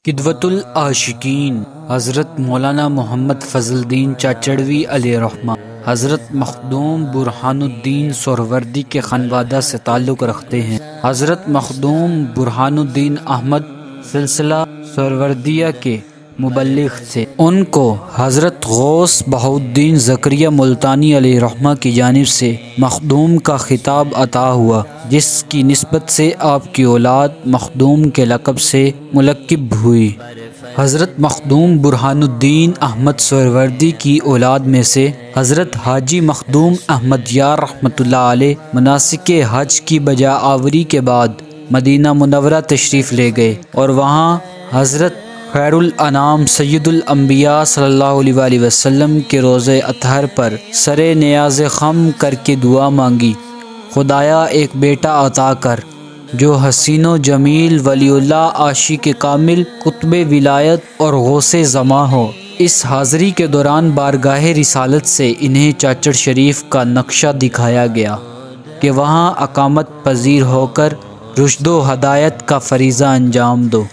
قدوۃ العاشقین حضرت مولانا محمد فضل الدین چاچڑوی علیہ رحمہ حضرت مخدوم برہان الدین سہروردی کے خانوادہ سے تعلق رکھتے ہیں۔ حضرت مخدوم برہان الدین احمد سلسلہ سہروردیہ کے مبلغ تھے۔ ان کو حضرت غوث بہاؤالدین زکریا ملتانی علیہ رحمہ کی جانب سے مخدوم کا خطاب عطا ہوا، جس کی نسبت سے آپ کی اولاد مخدوم کے لقب سے ملقب ہوئی۔ حضرت مخدوم برہان الدین احمد سہروردی کی اولاد میں سے حضرت حاجی مخدوم احمد یار رحمۃ اللہ علیہ مناسک حج کی بجا آوری کے بعد مدینہ منورہ تشریف لے گئے اور وہاں حضرت خیر الانام سید الانبیاء صلی اللہ علیہ وآلہ وسلم کے روضہ اطہر پر سر نیاز خم کر کے دعا مانگی، خدایا ایک بیٹا عطا کر جو حسین و جمیل ولی اللہ عاشق کامل قطب ولایت اور غوث زماں ہو۔ اس حاضری کے دوران بارگاہ رسالت سے انہیں چاچڑ شریف کا نقشہ دکھایا گیا کہ وہاں اقامت پذیر ہو کر رشد و ہدایت کا فریضہ انجام دو۔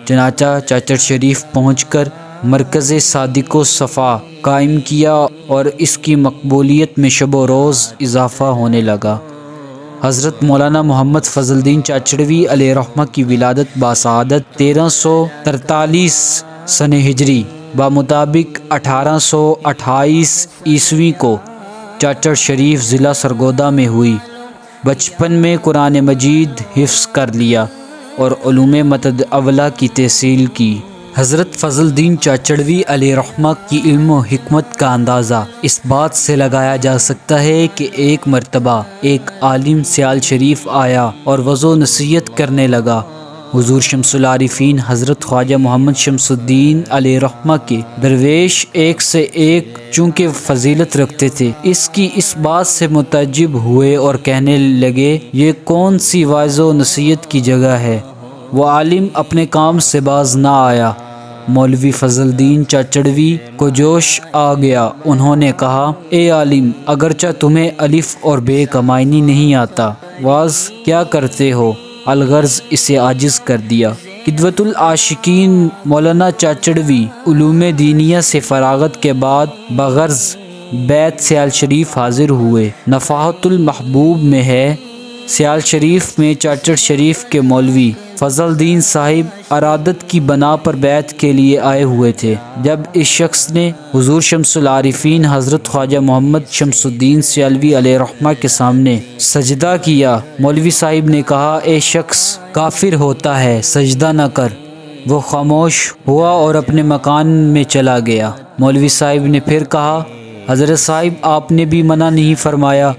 چنانچہ چاچڑ شریف پہنچ کر مرکز صادق و صفا قائم کیا اور اس کی مقبولیت میں شب و روز اضافہ ہونے لگا۔ حضرت مولانا محمد فضل الدین چاچڑوی علیہ رحمہ کی ولادت باسعادت 1343 سن ہجری بمطابق 1828 عیسوی کو چاچڑ شریف ضلع سرگودا میں ہوئی۔ بچپن میں قرآن مجید حفظ کر لیا اور علوم متد اولا کی تحصیل کی۔ حضرت فضل الدین چاچڑوی علیہ رحمہ کی علم و حکمت کا اندازہ اس بات سے لگایا جا سکتا ہے کہ ایک مرتبہ ایک عالم سیال شریف آیا اور وعظ و نصیحت کرنے لگا۔ حضور شمس العارفین حضرت خواجہ محمد شمس الدین علیہ رحمہ کے درویش ایک سے ایک چونکہ فضیلت رکھتے تھے، اس کی اس بات سے متعجب ہوئے اور کہنے لگے، یہ کون سی وعظ و نصیحت کی جگہ ہے؟ وہ عالم اپنے کام سے باز نہ آیا۔ مولوی فضل الدین چاچڑوی کو جوش آ گیا۔ انہوں نے کہا، اے عالم، اگرچہ تمہیں الف اور بے کا معنی نہیں آتا، واز کیا کرتے ہو؟ الغرض اسے عاجز کر دیا۔ قدوۃ العاشقین مولانا چاچڑوی علوم دینیہ سے فراغت کے بعد بغرض بیت سیال شریف حاضر ہوئے۔ نفحات المحبوب میں ہے، سیال شریف میں چاچڑ شریف کے مولوی فضل الدین صاحب ارادت کی بنا پر بیعت کے لیے آئے ہوئے تھے۔ جب اس شخص نے حضور شمس العارفین حضرت خواجہ محمد شمس الدین سیالوی علیہ رحمہ کے سامنے سجدہ کیا، مولوی صاحب نے کہا، اے شخص کافر ہوتا ہے، سجدہ نہ کر۔ وہ خاموش ہوا اور اپنے مکان میں چلا گیا۔ مولوی صاحب نے پھر کہا، حضرت صاحب آپ نے بھی منع نہیں فرمایا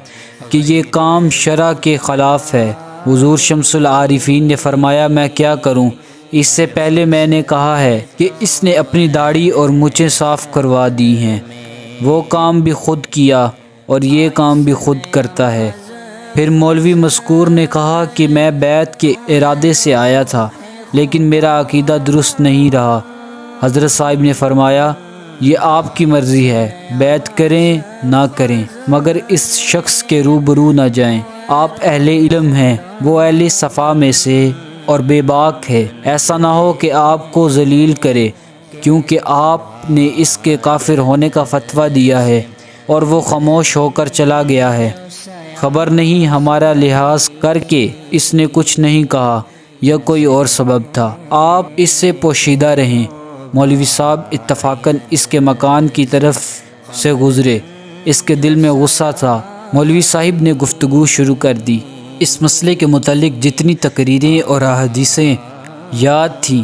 کہ یہ کام شرع کے خلاف ہے؟ حضور شمس العارفین نے فرمایا، میں کیا کروں؟ اس سے پہلے میں نے کہا ہے کہ اس نے اپنی داڑھی اور مونچھیں صاف کروا دی ہیں۔ وہ کام بھی خود کیا اور یہ کام بھی خود کرتا ہے۔ پھر مولوی مذکور نے کہا کہ میں بیعت کے ارادے سے آیا تھا، لیکن میرا عقیدہ درست نہیں رہا۔ حضرت صاحب نے فرمایا، یہ آپ کی مرضی ہے، بیعت کریں نہ کریں، مگر اس شخص کے روبرو نہ جائیں۔ آپ اہل علم ہیں، وہ اہل صفا میں سے اور بے باک ہے، ایسا نہ ہو کہ آپ کو ذلیل کرے، کیونکہ آپ نے اس کے کافر ہونے کا فتویٰ دیا ہے اور وہ خاموش ہو کر چلا گیا ہے۔ خبر نہیں ہمارا لحاظ کر کے اس نے کچھ نہیں کہا یا کوئی اور سبب تھا، آپ اس سے پوشیدہ رہیں۔ مولوی صاحب اتفاقاً اس کے مکان کی طرف سے گزرے۔ اس کے دل میں غصہ تھا۔ مولوی صاحب نے گفتگو شروع کر دی۔ اس مسئلے کے متعلق جتنی تقریریں اور احادیثیں یاد تھیں،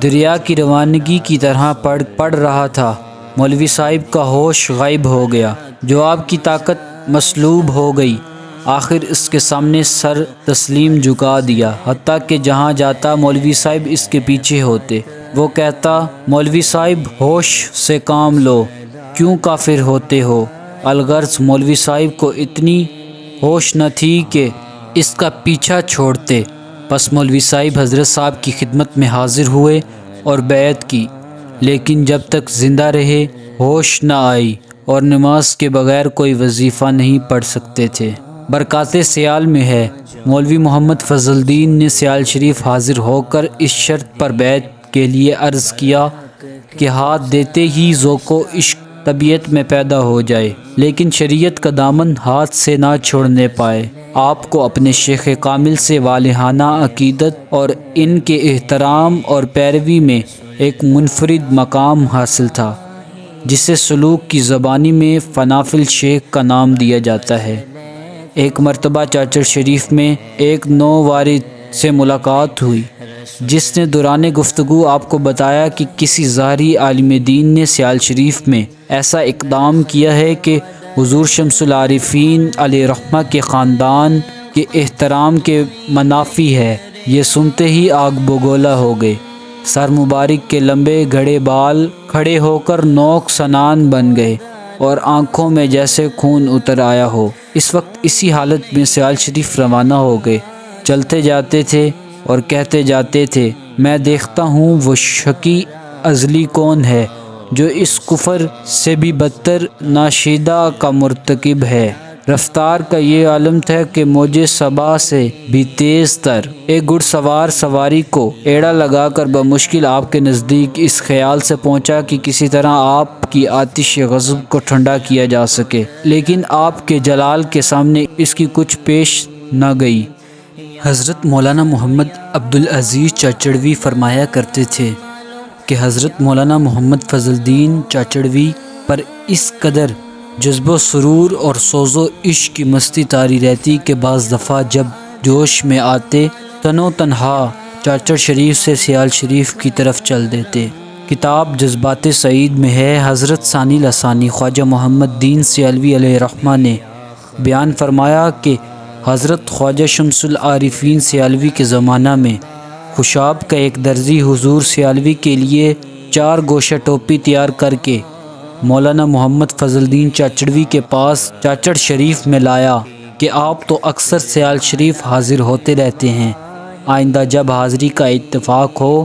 دریا کی روانگی کی طرح پڑھ رہا تھا۔ مولوی صاحب کا ہوش غائب ہو گیا، جواب کی طاقت مسلوب ہو گئی۔ آخر اس کے سامنے سر تسلیم جھکا دیا، حتیٰ کہ جہاں جاتا مولوی صاحب اس کے پیچھے ہوتے۔ وہ کہتا، مولوی صاحب ہوش سے کام لو، کیوں کافر ہوتے ہو؟ الغرض مولوی صاحب کو اتنی ہوش نہ تھی کہ اس کا پیچھا چھوڑتے۔ پس مولوی صاحب حضرت صاحب کی خدمت میں حاضر ہوئے اور بیعت کی، لیکن جب تک زندہ رہے ہوش نہ آئی اور نماز کے بغیر کوئی وظیفہ نہیں پڑھ سکتے تھے۔ برکات سیال میں ہے، مولوی محمد فضل الدین نے سیال شریف حاضر ہو کر اس شرط پر بیعت کے لیے عرض کیا کہ ہاتھ دیتے ہی ذوق و عشق طبیعت میں پیدا ہو جائے، لیکن شریعت کا دامن ہاتھ سے نہ چھوڑنے پائے۔ آپ کو اپنے شیخ کامل سے والہانہ عقیدت اور ان کے احترام اور پیروی میں ایک منفرد مقام حاصل تھا، جسے سلوک کی زبانی میں فنافل شیخ کا نام دیا جاتا ہے۔ ایک مرتبہ چاچڑ شریف میں ایک نووارد سے ملاقات ہوئی، جس نے دوران گفتگو آپ کو بتایا کہ کسی ظاہری عالم دین نے سیال شریف میں ایسا اقدام کیا ہے کہ حضور شمس العارفین علیہ رحمہ کے خاندان کے احترام کے منافی ہے۔ یہ سنتے ہی آگ بگولا ہو گئے، سر مبارک کے لمبے گھڑے بال کھڑے ہو کر نوک سنان بن گئے اور آنکھوں میں جیسے خون اتر آیا ہو۔ اس وقت اسی حالت میں سیال شریف روانہ ہو گئے، چلتے جاتے تھے اور کہتے جاتے تھے، میں دیکھتا ہوں وہ شقی ازلی کون ہے جو اس کفر سے بھی بدتر ناشیدہ کا مرتکب ہے۔ رفتار کا یہ عالم تھا کہ موج صبا سے بھی تیز تر۔ ایک گھڑ سوار سواری کو ایڑا لگا کر بمشکل آپ کے نزدیک اس خیال سے پہنچا کہ کسی طرح آپ کی آتش غضب کو ٹھنڈا کیا جا سکے، لیکن آپ کے جلال کے سامنے اس کی کچھ پیش نہ گئی۔ حضرت مولانا محمد عبدالعزیز چاچڑوی فرمایا کرتے تھے کہ حضرت مولانا محمد فضل الدین چاچڑوی پر اس قدر جذب و سرور اور سوز و عشق کی مستی طاری رہتی کہ بعض دفعہ جب جوش میں آتے تنو تنہا چاچڑ شریف سے سیال شریف کی طرف چل دیتے۔ کتاب جذبات سعید میں ہے، حضرت ثانی لسانی خواجہ محمد دین سیالوی علیہ رحمہ نے بیان فرمایا کہ حضرت خواجہ شمس العارفین سیالوی کے زمانہ میں خوشاب کا ایک درزی حضور سیالوی کے لیے 4 گوشہ ٹوپی تیار کر کے مولانا محمد فضل الدین چاچڑوی کے پاس چاچڑ شریف میں لایا کہ آپ تو اکثر سیال شریف حاضر ہوتے رہتے ہیں، آئندہ جب حاضری کا اتفاق ہو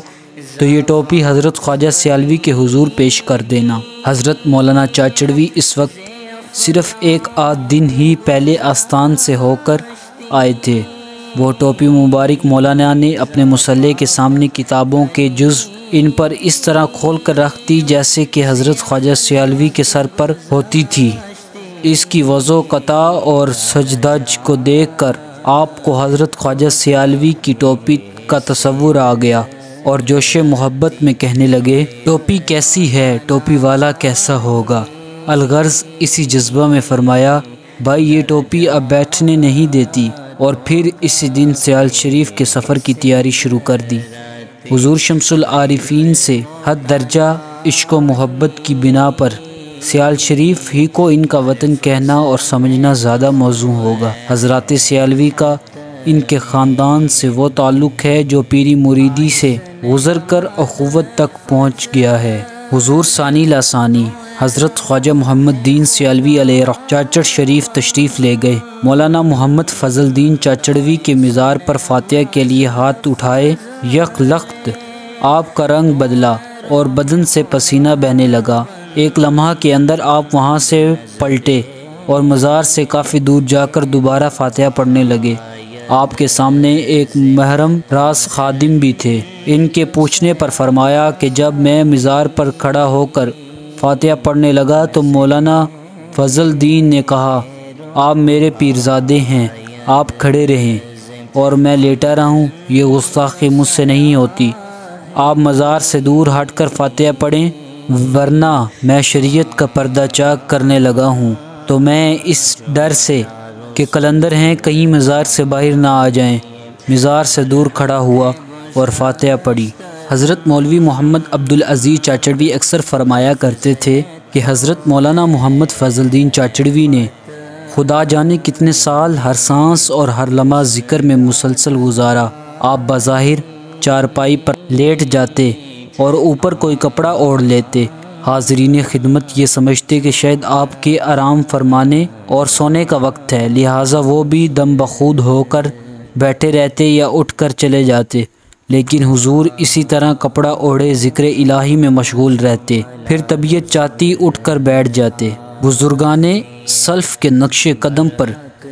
تو یہ ٹوپی حضرت خواجہ سیالوی کے حضور پیش کر دینا۔ حضرت مولانا چاچڑوی اس وقت صرف 1 آدھ دن ہی پہلے آستان سے ہو کر آئے تھے۔ وہ ٹوپی مبارک مولانا نے اپنے مصلے کے سامنے کتابوں کے جزو ان پر اس طرح کھول کر رکھ دی جیسے کہ حضرت خواجہ سیالوی کے سر پر ہوتی تھی۔ اس کی وضو قطع اور سجدج کو دیکھ کر آپ کو حضرت خواجہ سیالوی کی ٹوپی کا تصور آ گیا اور جوش محبت میں کہنے لگے، ٹوپی کیسی ہے، ٹوپی والا کیسا ہوگا۔ الغرض اسی جذبہ میں فرمایا، بھائی یہ ٹوپی اب بیٹھنے نہیں دیتی، اور پھر اسی دن سیال شریف کے سفر کی تیاری شروع کر دی۔ حضور شمس العارفین سے حد درجہ عشق و محبت کی بنا پر سیال شریف ہی کو ان کا وطن کہنا اور سمجھنا زیادہ موزوں ہوگا۔ حضرات سیالوی کا ان کے خاندان سے وہ تعلق ہے جو پیری مریدی سے گزر کر اخوت تک پہنچ گیا ہے۔ حضور ثانی لسانی حضرت خواجہ محمد دین سیالوی علیہ رحمہ چاچڑ شریف تشریف لے گئے۔ مولانا محمد فضل الدین چاچڑوی کے مزار پر فاتحہ کے لیے ہاتھ اٹھائے، یک لخت آپ کا رنگ بدلا اور بدن سے پسینہ بہنے لگا۔ ایک لمحہ کے اندر آپ وہاں سے پلٹے اور مزار سے کافی دور جا کر دوبارہ فاتحہ پڑھنے لگے۔ آپ کے سامنے ایک محرم راز خادم بھی تھے۔ ان کے پوچھنے پر فرمایا کہ جب میں مزار پر کھڑا ہو کر فاتحہ پڑھنے لگا تو مولانا فضل الدین نے کہا، آپ میرے پیرزادے ہیں، آپ کھڑے رہیں اور میں لیٹا رہوں، یہ گستاخی مجھ سے نہیں ہوتی، آپ مزار سے دور ہٹ کر فاتحہ پڑھیں، ورنہ میں شریعت کا پردہ چاک کرنے لگا ہوں۔ تو میں اس ڈر سے کہ قلندر ہیں کہیں مزار سے باہر نہ آ جائیں، مزار سے دور کھڑا ہوا اور فاتحہ پڑھی۔ حضرت مولوی محمد عبدالعزیز چاچڑوی اکثر فرمایا کرتے تھے کہ حضرت مولانا محمد فضل الدین چاچڑوی نے خدا جانے کتنے سال ہر سانس اور ہر لمحہ ذکر میں مسلسل گزارا۔ آپ بظاہر چارپائی پر لیٹ جاتے اور اوپر کوئی کپڑا اوڑھ لیتے، حاضرین خدمت یہ سمجھتے کہ شاید آپ کے آرام فرمانے اور سونے کا وقت ہے، لہٰذا وہ بھی دم بخود ہو کر بیٹھے رہتے یا اٹھ کر چلے جاتے، لیکن حضور اسی طرح کپڑا اوڑھے ذکر الہی میں مشغول رہتے، پھر طبیعت چاہتی اٹھ کر بیٹھ جاتے۔ بزرگان سلف کے نقش قدم پر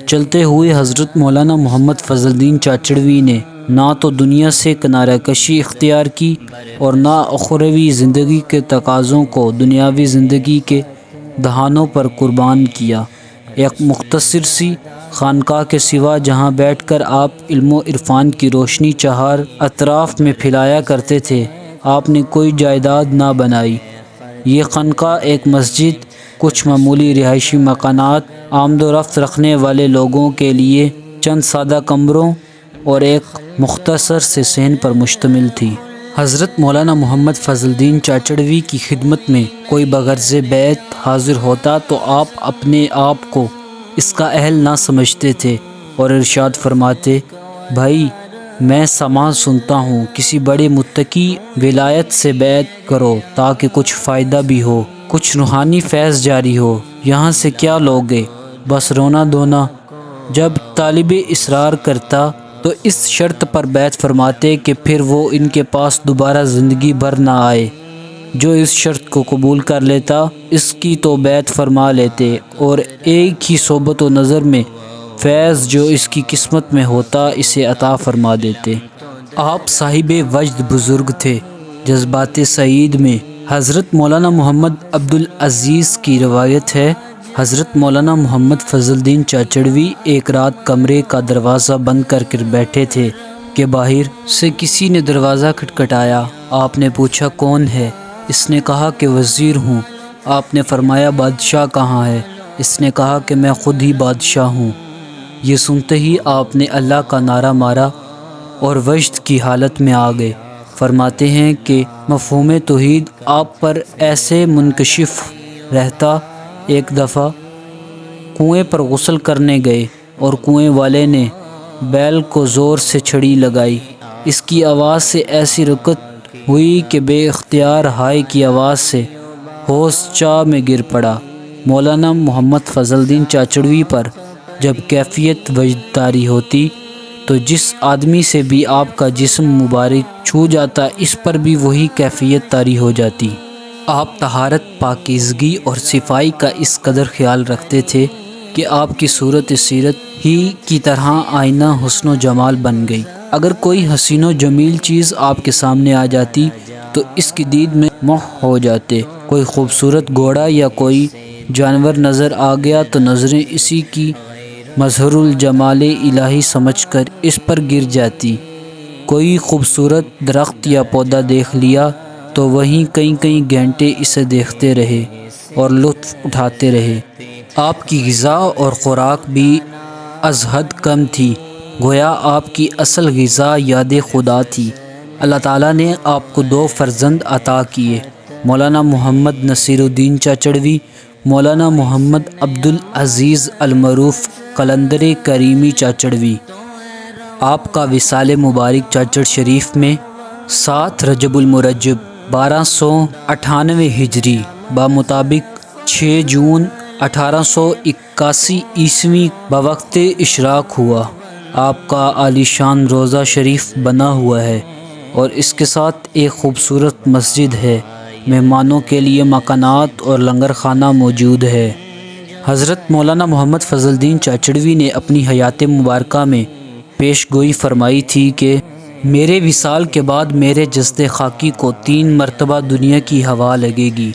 چلتے ہوئے حضرت مولانا محمد فضل الدین چاچڑوی نے نہ تو دنیا سے کنارہ کشی اختیار کی اور نہ اخروی زندگی کے تقاضوں کو دنیاوی زندگی کے دہانوں پر قربان کیا۔ ایک مختصر سی خانقاہ کے سوا جہاں بیٹھ کر آپ علم و عرفان کی روشنی چہار اطراف میں پھیلایا کرتے تھے، آپ نے کوئی جائیداد نہ بنائی۔ یہ خانقاہ ایک مسجد، کچھ معمولی رہائشی مکانات، آمد و رفت رکھنے والے لوگوں کے لیے چند سادہ کمروں اور ایک مختصر سے صحن پر مشتمل تھی۔ حضرت مولانا محمد فضل الدین چاچڑوی کی خدمت میں کوئی بغرض بیعت حاضر ہوتا تو آپ اپنے آپ کو اس کا اہل نہ سمجھتے تھے اور ارشاد فرماتے، بھائی میں سماع سنتا ہوں، کسی بڑے متقی ولایت سے بیعت کرو تاکہ کچھ فائدہ بھی ہو، کچھ روحانی فیض جاری ہو۔ یہاں سے کیا لوگے، بس رونا دھونا۔ جب طالب اصرار کرتا تو اس شرط پر بیعت فرماتے کہ پھر وہ ان کے پاس دوبارہ زندگی بھر نہ آئے۔ جو اس شرط کو قبول کر لیتا اس کی تو بیعت فرما لیتے اور ایک ہی صحبت و نظر میں فیض جو اس کی قسمت میں ہوتا اسے عطا فرما دیتے۔ آپ صاحب وجد بزرگ تھے۔ جذبات سعید میں حضرت مولانا محمد عبدالعزیز کی روایت ہے، حضرت مولانا محمد فضل الدین چاچڑوی ایک رات کمرے کا دروازہ بند کر بیٹھے تھے کہ باہر سے کسی نے دروازہ کھٹکھٹایا۔ آپ نے پوچھا کون ہے؟ اس نے کہا کہ وزیر ہوں۔ آپ نے فرمایا بادشاہ کہاں ہے؟ اس نے کہا کہ میں خود ہی بادشاہ ہوں۔ یہ سنتے ہی آپ نے اللہ کا نعرہ مارا اور وجد کی حالت میں آ گئے۔ فرماتے ہیں کہ مفہوم توحید آپ پر ایسے منکشف رہتا، ایک دفعہ کنویں پر غسل کرنے گئے اور کنویں والے نے بیل کو زور سے چھڑی لگائی۔ اس کی آواز سے ایسی رکت ہوئی کہ بے اختیار ہائے کی آواز سے ہوش چاہ میں گر پڑا۔ مولانا محمد فضل الدین چاچڑوی پر جب کیفیت وجد طاری ہوتی تو جس آدمی سے بھی آپ کا جسم مبارک چھو جاتا اس پر بھی وہی کیفیت طاری ہو جاتی۔ آپ طہارت، پاکیزگی اور صفائی کا اس قدر خیال رکھتے تھے کہ آپ کی صورت سیرت ہی کی طرح آئینہ حسن و جمال بن گئی۔ اگر کوئی حسین و جمیل چیز آپ کے سامنے آ جاتی تو اس کی دید میں موہ ہو جاتے۔ کوئی خوبصورت گھوڑا یا کوئی جانور نظر آ گیا تو نظریں اسی کی مظہر الجمال الہی سمجھ کر اس پر گر جاتی۔ کوئی خوبصورت درخت یا پودا دیکھ لیا تو وہیں کئی گھنٹے اسے دیکھتے رہے اور لطف اٹھاتے رہے۔ آپ کی غذا اور خوراک بھی از حد کم تھی، گویا آپ کی اصل غذا یاد خدا تھی۔ اللہ تعالیٰ نے آپ کو 2 فرزند عطا کیے، مولانا محمد نصیر الدین چاچڑوی، مولانا محمد عبدالعزیز المعروف قلندر کریمی چاچڑوی۔ آپ کا وصال مبارک چاچڑ شریف میں 7 رجب المرجب 1298 ہجری بمطابق 6 جون 1881 عیسوی بوقت اشراق ہوا۔ آپ کا عالی شان روضہ شریف بنا ہوا ہے اور اس کے ساتھ ایک خوبصورت مسجد ہے۔ مہمانوں کے لیے مکانات اور لنگر خانہ موجود ہے۔ حضرت مولانا محمد فضل الدین چاچڑوی نے اپنی حیات مبارکہ میں پیش گوئی فرمائی تھی کہ میرے وصال کے بعد میرے جسد خاکی کو 3 مرتبہ دنیا کی ہوا لگے گی۔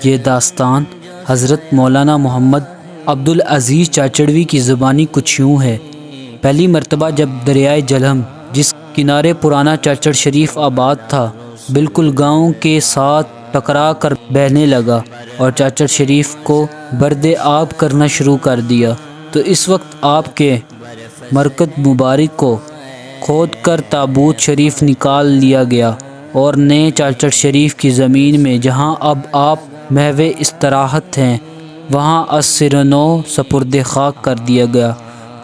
یہ داستان حضرت مولانا محمد عبدالعزیز چاچڑوی کی زبانی کچھ یوں ہے۔ پہلی مرتبہ جب دریائے جہلم جس کنارے پرانا چاچڑ شریف آباد تھا بالکل گاؤں کے ساتھ ٹکرا کر بہنے لگا اور چاچڑ شریف کو برد آب کرنا شروع کر دیا تو اس وقت آپ کے مرکز مبارک کو کھود کر تابوت شریف نکال لیا گیا اور نئے چاچڑ شریف کی زمین میں جہاں اب آپ محو استراحت ہیں وہاں از سر نو سپرد خاک کر دیا گیا۔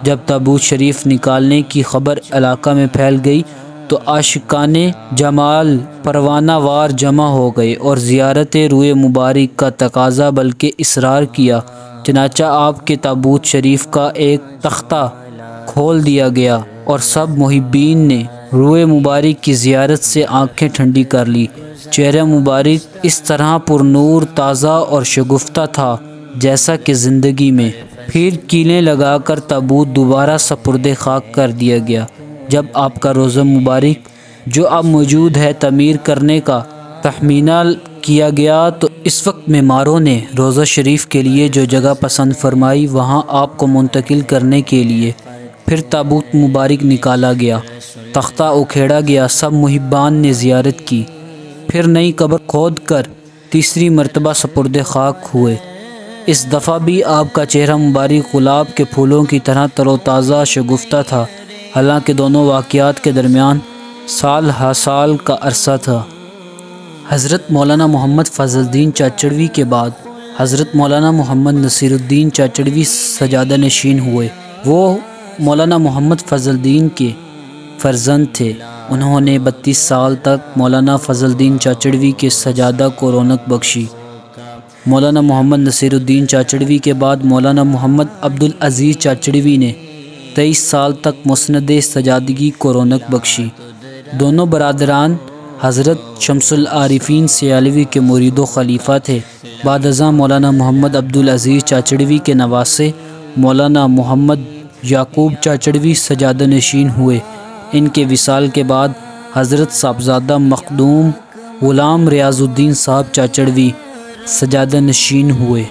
جب تابوت شریف نکالنے کی خبر علاقہ میں پھیل گئی تو عاشقان جمال پروانہ وار جمع ہو گئے اور زیارت روئے مبارک کا تقاضا بلکہ اصرار کیا۔ چنانچہ آپ کے تابوت شریف کا ایک تختہ کھول دیا گیا اور سب محبین نے روئے مبارک کی زیارت سے آنکھیں ٹھنڈی کر لی۔ چہرہ مبارک اس طرح پر نور، تازہ اور شگفتہ تھا جیسا کہ زندگی میں۔ پھر کیلیں لگا کر تابوت دوبارہ سپرد خاک کر دیا گیا۔ جب آپ کا روضہ مبارک جو اب موجود ہے تعمیر کرنے کا تخمینہ کیا گیا تو اس وقت معماروں نے روضہ شریف کے لیے جو جگہ پسند فرمائی وہاں آپ کو منتقل کرنے کے لیے پھر تابوت مبارک نکالا گیا، تختہ اکھیڑا گیا، سب محبان نے زیارت کی، پھر نئی قبر کھود کر تیسری مرتبہ سپرد خاک ہوئے۔ اس دفعہ بھی آپ کا چہرہ مبارک گلاب کے پھولوں کی طرح تر و تازہ شگفتہ تھا، حالانکہ دونوں واقعات کے درمیان سال ہا سال کا عرصہ تھا۔ حضرت مولانا محمد فضل الدین چاچڑوی کے بعد حضرت مولانا محمد نصیر الدین چاچڑوی سجادہ نشین ہوئے۔ وہ مولانا محمد فضل الدین کے فرزند تھے۔ انہوں نے 32 سال تک مولانا فضل الدین چاچڑوی کے سجادہ کو رونق بخشی۔ مولانا محمد نصیر الدین چاچڑوی کے بعد مولانا محمد عبدالعزیز چاچڑوی نے 23 سال تک مسند سجادگی کو رونق بخشی۔ دونوں برادران حضرت شمس العارفین سیالوی کے مرید و خلیفہ تھے۔ بعد ازاں مولانا محمد عبدالعزیز چاچڑوی کے نواسے مولانا محمد یعقوب چاچڑوی سجادہ نشین ہوئے۔ ان کے وصال کے بعد حضرت صاحبزادہ مخدوم غلام ریاض الدین صاحب چاچڑوی سجادہ نشین ہوئے۔